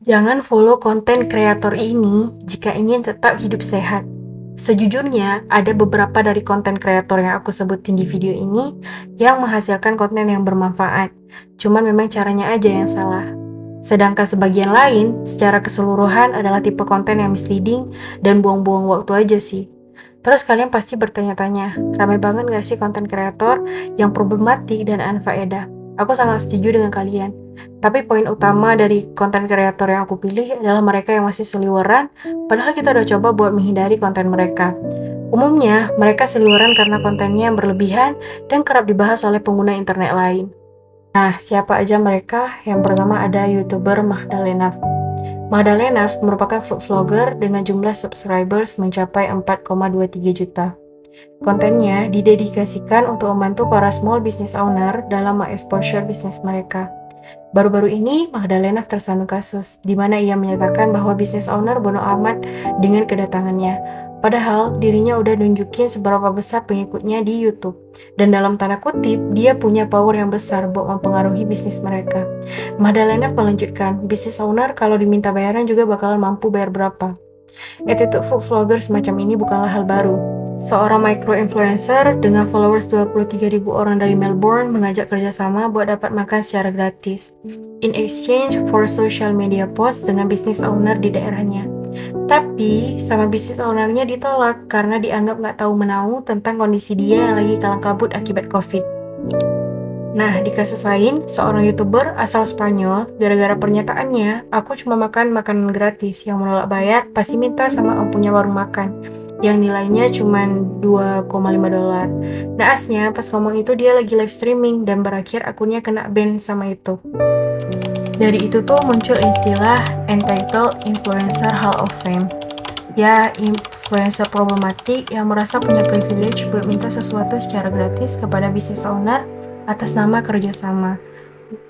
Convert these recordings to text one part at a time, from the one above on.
Jangan follow konten kreator ini jika ingin tetap hidup sehat. Sejujurnya, ada beberapa dari konten kreator yang aku sebutin di video ini yang menghasilkan konten yang bermanfaat. Cuman memang caranya aja yang salah. Sedangkan sebagian lain, secara keseluruhan adalah tipe konten yang misleading dan buang-buang waktu aja sih. Terus kalian pasti bertanya-tanya, ramai banget gak sih konten kreator yang problematik dan unfaedah? Aku sangat setuju dengan kalian. Tapi poin utama dari konten kreator yang aku pilih adalah mereka yang masih seliweran, padahal kita udah coba buat menghindari konten mereka. Umumnya, mereka seliweran karena kontennya yang berlebihan dan kerap dibahas oleh pengguna internet lain. Nah, siapa aja mereka? Yang pertama ada YouTuber Magdalena. Magdalena merupakan food vlogger dengan jumlah subscribers mencapai 4,23 juta. Kontennya didedikasikan untuk membantu para small business owner dalam mengexposure bisnis mereka. Baru-baru ini, Magdalena tersandung kasus, di mana ia menyatakan bahwa bisnis owner bodo amat dengan kedatangannya. Padahal, dirinya udah nunjukin seberapa besar pengikutnya di YouTube. Dan dalam tanda kutip, dia punya power yang besar buat mempengaruhi bisnis mereka. Magdalena melanjutkan, bisnis owner kalau diminta bayaran juga bakalan mampu bayar berapa. Attitude food vlogger semacam ini bukanlah hal baru. Seorang micro-influencer dengan followers 23.000 orang dari Melbourne mengajak kerjasama buat dapat makan secara gratis in exchange for social media post dengan bisnis owner di daerahnya. Tapi, sama bisnis ownernya ditolak karena dianggap nggak tahu menahu tentang kondisi dia yang lagi kalang kabut akibat COVID. Nah, di kasus lain, seorang YouTuber asal Spanyol, gara-gara pernyataannya, aku cuma makan makanan gratis, yang menolak bayar pasti minta sama om punya warung makan, yang nilainya cuma $2,5. Naasnya, pas ngomong itu dia lagi live streaming, dan berakhir akunnya kena ban sama itu. Dari itu tuh muncul istilah entitled Influencer Hall of Fame. Ya, influencer problematik yang merasa punya privilege buat minta sesuatu secara gratis kepada business owner atas nama kerjasama.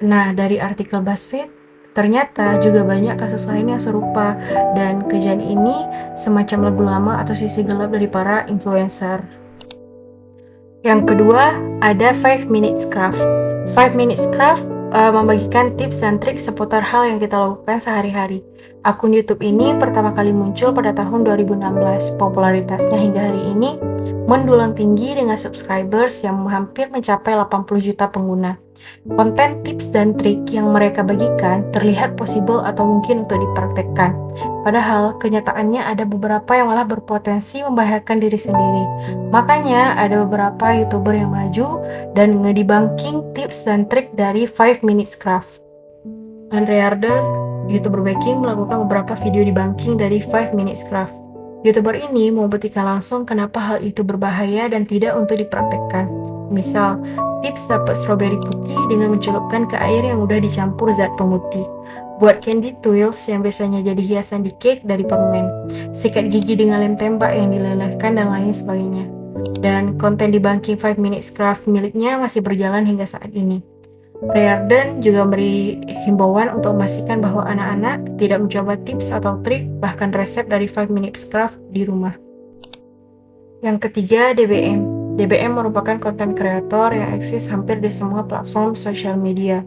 Nah, dari artikel BuzzFeed, ternyata juga banyak kasus lain yang serupa, dan kejadian ini semacam lagu lama atau sisi gelap dari para influencer. Yang kedua, ada 5 Minutes Craft. 5 Minutes Craft membagikan tips dan trik seputar hal yang kita lakukan sehari-hari. Akun YouTube ini pertama kali muncul pada tahun 2016. Popularitasnya hingga hari ini mendulang tinggi dengan subscribers yang hampir mencapai 80 juta pengguna. Konten tips dan trik yang mereka bagikan terlihat possible atau mungkin untuk dipraktekkan. Padahal, kenyataannya ada beberapa yang malah berpotensi membahayakan diri sendiri. Makanya, ada beberapa YouTuber yang maju dan ngedebunking tips dan trik dari 5 Minutes Craft. Andre Arden, YouTuber baking, melakukan beberapa video debunking dari 5 Minutes Craft. YouTuber ini membuktikan langsung kenapa hal itu berbahaya dan tidak untuk dipraktekkan. Misal, tips dapat stroberi putih dengan mencelupkan ke air yang udah dicampur zat pemutih. Buat candy twirls yang biasanya jadi hiasan di cake dari permen. Sikat gigi dengan lem tembak yang dilelehkan dan lain sebagainya. Dan konten debunking 5 Minutes Craft miliknya masih berjalan hingga saat ini. Riordan juga memberi himbauan untuk memastikan bahwa anak-anak tidak mencoba tips atau trik, bahkan resep dari 5 Minutes Craft di rumah. Yang ketiga, DBM. DBM merupakan konten kreator yang eksis hampir di semua platform sosial media.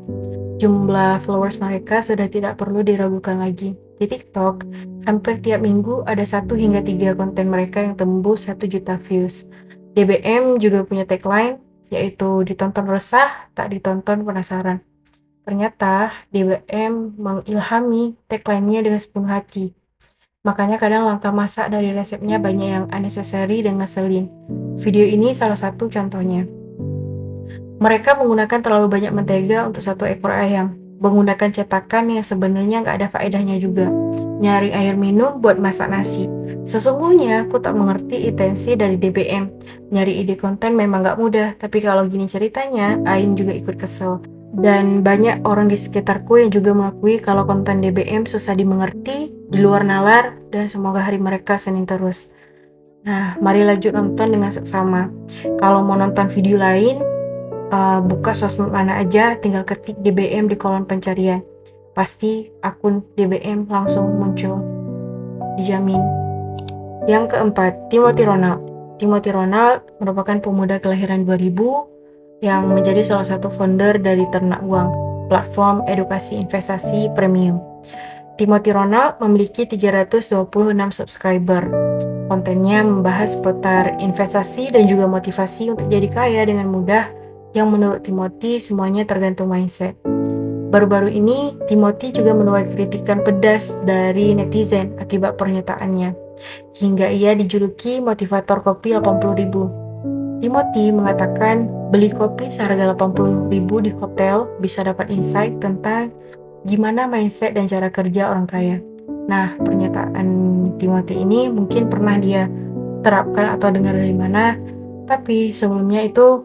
Jumlah followers mereka sudah tidak perlu diragukan lagi. Di TikTok, hampir tiap minggu ada 1 hingga 3 konten mereka yang tembus 1 juta views. DBM juga punya tagline, yaitu ditonton resah, tak ditonton penasaran. Ternyata DBM mengilhami tagline-nya dengan sepenuh hati. Makanya kadang langkah masak dari resepnya banyak yang unnecessary dan ngeselin. Video ini salah satu contohnya. Mereka menggunakan terlalu banyak mentega untuk 1 ekor ayam. Menggunakan cetakan yang sebenarnya nggak ada faedahnya juga. Nyari air minum buat masak nasi. Sesungguhnya aku tak mengerti intensi dari DBM. Nyari ide konten memang nggak mudah, tapi kalau gini ceritanya, Ain juga ikut kesel. Dan banyak orang di sekitarku yang juga mengakui kalau konten DBM susah dimengerti, di luar nalar, dan semoga hari mereka senin terus. Nah, mari lanjut nonton dengan seksama. Kalau mau nonton video lain, buka sosmed mana aja, tinggal ketik DBM di kolom pencarian. Pasti akun DBM langsung muncul. Dijamin. Yang keempat, Timothy Ronald. Timothy Ronald merupakan pemuda kelahiran 2000 yang menjadi salah satu founder dari Ternak Uang, platform edukasi investasi premium. Timothy Ronald memiliki 326 subscriber. Kontennya membahas seputar investasi dan juga motivasi untuk jadi kaya dengan mudah, yang menurut Timothy semuanya tergantung mindset. Baru-baru ini, Timothy juga menuai kritikan pedas dari netizen akibat pernyataannya, hingga ia dijuluki motivator kopi 80.000. Timothy mengatakan beli kopi seharga 80.000 di hotel bisa dapat insight tentang gimana mindset dan cara kerja orang kaya. Nah, pernyataan Timothy ini mungkin pernah dia terapkan atau dengar dari mana, tapi sebelumnya itu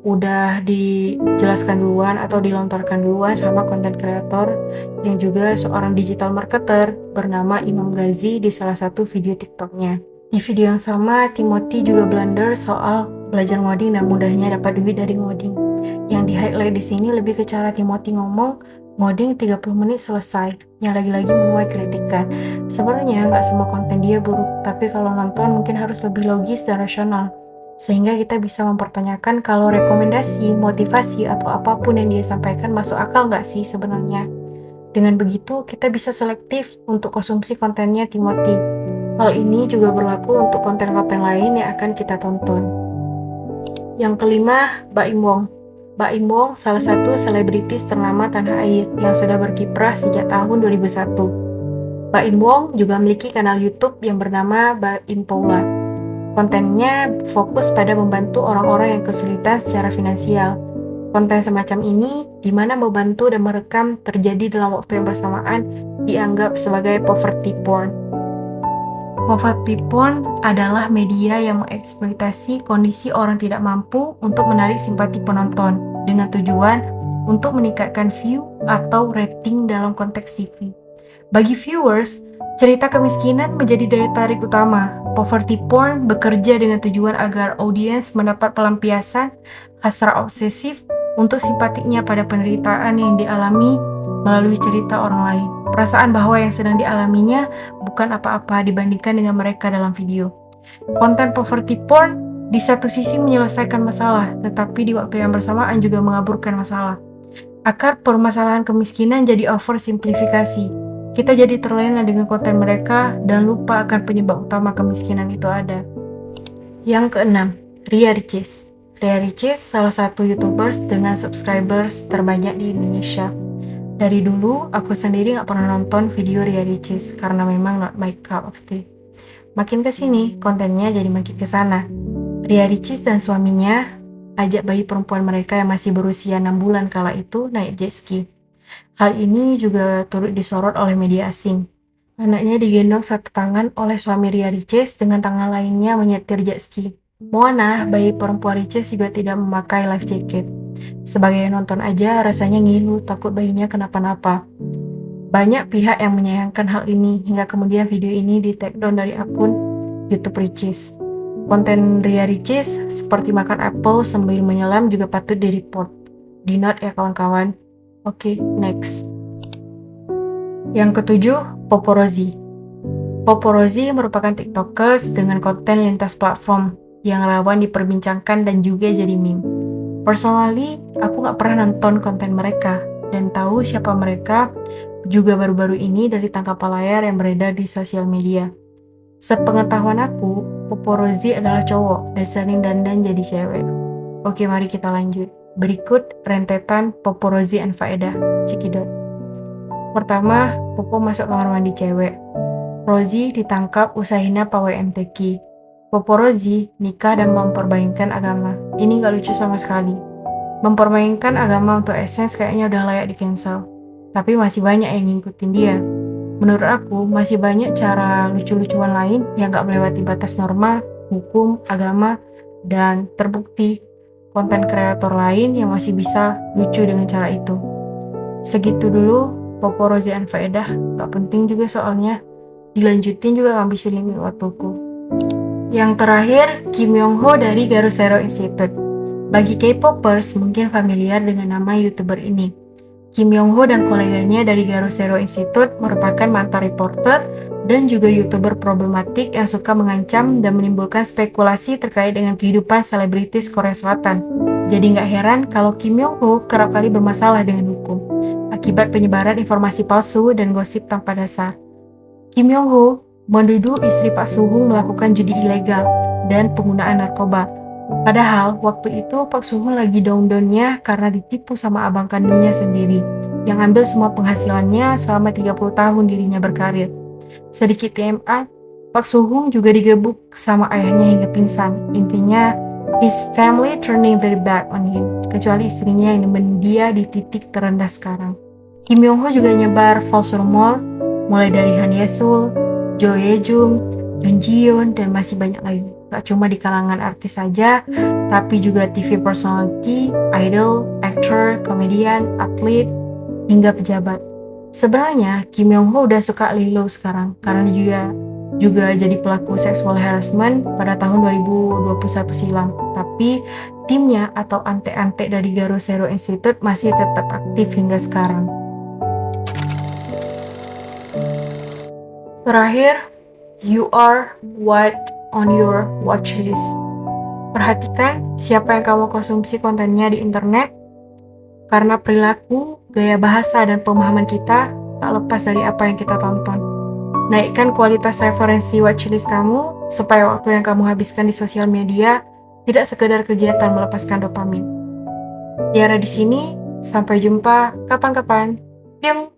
udah dijelaskan duluan atau dilontarkan duluan sama konten kreator yang juga seorang digital marketer bernama Imam Ghazi di salah satu video TikToknya. Di video yang sama, Timothy juga blunder soal belajar ngoding dan mudahnya dapat duit dari ngoding. Yang di-highlight di sini lebih ke cara Timothy ngomong, ngoding 30 menit selesai, yang lagi-lagi menuai kritikan. Sebenarnya nggak semua konten dia buruk, tapi kalau nonton mungkin harus lebih logis dan rasional. Sehingga kita bisa mempertanyakan kalau rekomendasi, motivasi, atau apapun yang dia sampaikan masuk akal nggak sih sebenarnya. Dengan begitu, kita bisa selektif untuk konsumsi kontennya Timothy. Hal ini juga berlaku untuk konten-konten lain yang akan kita tonton. Yang kelima, Baim Wong. Baim Wong salah satu selebritis ternama tanah air yang sudah berkiprah sejak tahun 2001. Baim Wong juga memiliki kanal YouTube yang bernama Baim Paula. Kontennya fokus pada membantu orang-orang yang kesulitan secara finansial. Konten semacam ini, di mana membantu dan merekam terjadi dalam waktu yang bersamaan, dianggap sebagai poverty porn. Poverty porn adalah media yang mengeksploitasi kondisi orang tidak mampu untuk menarik simpati penonton, dengan tujuan untuk meningkatkan view atau rating dalam konteks TV. Bagi viewers, cerita kemiskinan menjadi daya tarik utama. Poverty porn bekerja dengan tujuan agar audiens mendapat pelampiasan hasrat obsesif untuk simpatiknya pada penderitaan yang dialami melalui cerita orang lain. Perasaan bahwa yang sedang dialaminya bukan apa-apa dibandingkan dengan mereka dalam video. Konten poverty porn di satu sisi menyelesaikan masalah, tetapi di waktu yang bersamaan juga mengaburkan masalah. Akar permasalahan kemiskinan jadi oversimplifikasi. Kita jadi terlena dengan konten mereka dan lupa akan penyebab utama kemiskinan itu ada. Yang keenam, Ria Ricis. Ria Ricis salah satu YouTubers dengan subscribers terbanyak di Indonesia. Dari dulu, aku sendiri gak pernah nonton video Ria Ricis karena memang not my cup of tea. Makin kesini, kontennya jadi makin kesana. Ria Ricis dan suaminya ajak bayi perempuan mereka yang masih berusia 6 bulan kala itu naik jet ski. Hal ini juga turut disorot oleh media asing. Anaknya digendong satu tangan oleh suami Ria Ricis, dengan tangan lainnya menyetir jet ski. Moana, bayi perempuan Ricis, juga tidak memakai life jacket. Sebagai nonton aja rasanya ngilu, takut bayinya kenapa-napa. Banyak pihak yang menyayangkan hal ini, hingga kemudian video ini di-take down dari akun YouTube Ricis. Konten Ria Ricis seperti makan apple sambil menyelam juga patut di-report. Di note ya kawan-kawan. Oke, next. Yang ketujuh, Poporozi. Poporozi merupakan tiktokers dengan konten lintas platform yang rawan diperbincangkan dan juga jadi meme. Personally, aku gak pernah nonton konten mereka dan tahu siapa mereka juga baru-baru ini dari tangkapan layar yang beredar di sosial media. Sepengetahuan aku, Poporozi adalah cowok dan sering dandan jadi cewek. Oke, mari kita lanjut. Berikut rentetan Poporozi and Faedah. Cekidot. Pertama, Popo masuk kamar mandi cewek. Rozi ditangkap usai hina pawai MTQ. Poporozi nikah dan mempermainkan agama. Ini gak lucu sama sekali. Mempermainkan agama untuk AdSense kayaknya udah layak di-cancel. Tapi masih banyak yang ngikutin dia. Menurut aku, masih banyak cara lucu-lucuan lain yang gak melewati batas norma, hukum, agama, dan terbukti konten kreator lain yang masih bisa lucu dengan cara itu. Segitu dulu Poporozi and Faedah, gak penting juga soalnya. Dilanjutin juga ngabisin limit waktuku. Yang terakhir, Kim Yong Ho dari Garou Zero Institute. Bagi K-popers mungkin familiar dengan nama YouTuber ini. Kim Yong Ho dan koleganya dari Garou Zero Institute merupakan mantan reporter dan juga YouTuber problematik yang suka mengancam dan menimbulkan spekulasi terkait dengan kehidupan selebritis Korea Selatan. Jadi nggak heran kalau Kim Yong Ho kerap kali bermasalah dengan hukum. akibat penyebaran informasi palsu dan gosip tanpa dasar. Kim Yong Ho menuduh istri Pak Suhung melakukan judi ilegal dan penggunaan narkoba. Padahal waktu itu Pak Suhung lagi down-downnya karena ditipu sama abang kandungnya sendiri yang ambil semua penghasilannya selama 30 tahun dirinya berkarir. Sedikit TMI, Pak Suhung juga digebuk sama ayahnya hingga pingsan. Intinya, his family turning their back on him, kecuali istrinya yang nemenin dia di titik terendah sekarang. Kim Yong Ho juga nyebar false rumor, mulai dari Han Ye-sul, Jo Ye-jung, Jun Ji-yeon, dan masih banyak lagi. Gak cuma di kalangan artis saja, tapi juga TV personality, idol, actor, komedian, atlet, hingga pejabat. Sebenarnya Kim Yong Ho udah suka Lee Lo sekarang karena juga jadi pelaku sexual harassment pada tahun 2021 silam. Tapi timnya atau ante-ante dari Garo Zero Institute masih tetap aktif hingga sekarang. Terakhir, you are what on your watch list. Perhatikan siapa yang kamu konsumsi kontennya di internet, karena perilaku, gaya bahasa, dan pemahaman kita tak lepas dari apa yang kita tonton. Naikkan kualitas referensi watchlist kamu supaya waktu yang kamu habiskan di sosial media tidak sekedar kegiatan melepaskan dopamin. Tiara di sini, sampai jumpa kapan-kapan. Piung!